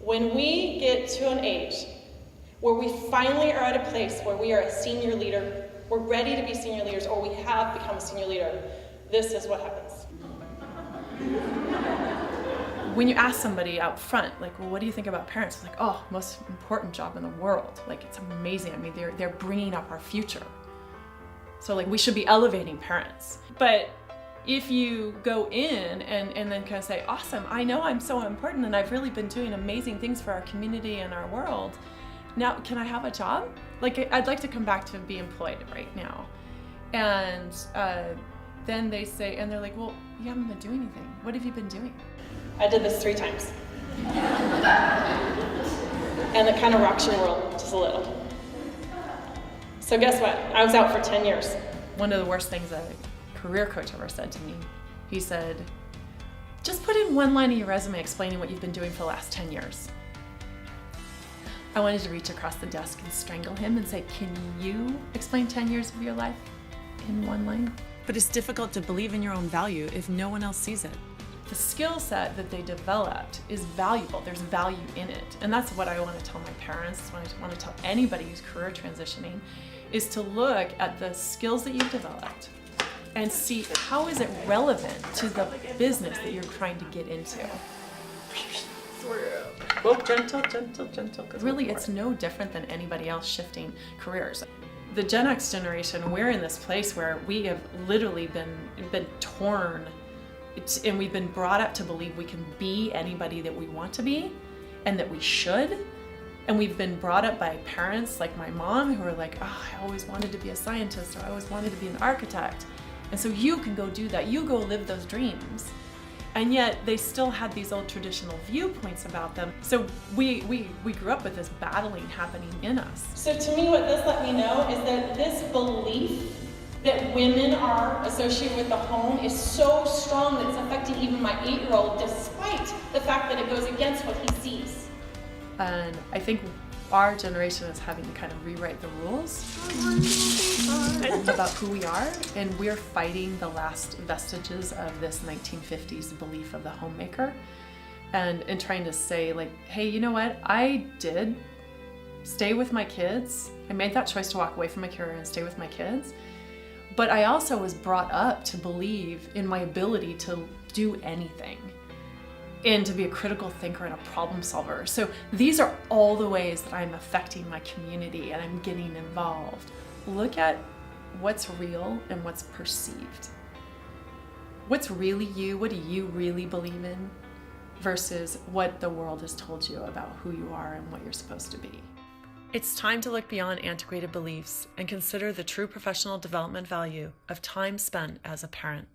When we get to an age where we finally are at a place where we are a senior leader, we're ready to be senior leaders, or we have become a senior leader, this is what happens. When you ask somebody out front, like, well, what do you think about parents? It's like, oh, most important job in the world. Like, it's amazing. I mean, they're bringing up our future. So like, we should be elevating parents. But if you go in and then kind of say, awesome, I know I'm so important and I've really been doing amazing things for our community and our world. Now, can I have a job? Like, I'd like to come back to be employed right now. And then they say, and they're like, well, you haven't been doing anything. What have you been doing? I did this 3 times. And it kind of rocks your world just a little. So guess what? I was out for 10 years. One of the worst things a career coach ever said to me, he said, just put in 1 line in your resume explaining what you've been doing for the last 10 years. I wanted to reach across the desk and strangle him and say, can you explain 10 years of your life in 1 line? But it's difficult to believe in your own value if no one else sees it. The skill set that they developed is valuable. There's value in it. And that's what I want to tell my parents, that's what I want to tell anybody who's career transitioning, is to look at the skills that you've developed and see how is it relevant to the business that you're trying to get into. Oh, gentle, gentle, gentle. Really, it's no different than anybody else shifting careers. The Gen X generation, we're in this place where we have literally been torn, and we've been brought up to believe we can be anybody that we want to be and that we should. And we've been brought up by parents like my mom who are like, oh, I always wanted to be a scientist, or I always wanted to be an architect. And so you can go do that, you go live those dreams. And yet they still had these old traditional viewpoints about them. So we grew up with this battling happening in us. So to me, what this let me know is that this belief that women are associated with the home is so strong that it's affecting even my 8-year-old, despite the fact that it goes against what he sees. And I think our generation is having to kind of rewrite the rules about who we are, and we're fighting the last vestiges of this 1950s belief of the homemaker, and trying to say, like, hey, you know what? I did stay with my kids. I made that choice to walk away from my career and stay with my kids. But I also was brought up to believe in my ability to do anything and to be a critical thinker and a problem solver. So these are all the ways that I'm affecting my community and I'm getting involved. Look at what's real and what's perceived. What's really you? What do you really believe in? Versus what the world has told you about who you are and what you're supposed to be. It's time to look beyond antiquated beliefs and consider the true professional development value of time spent as a parent.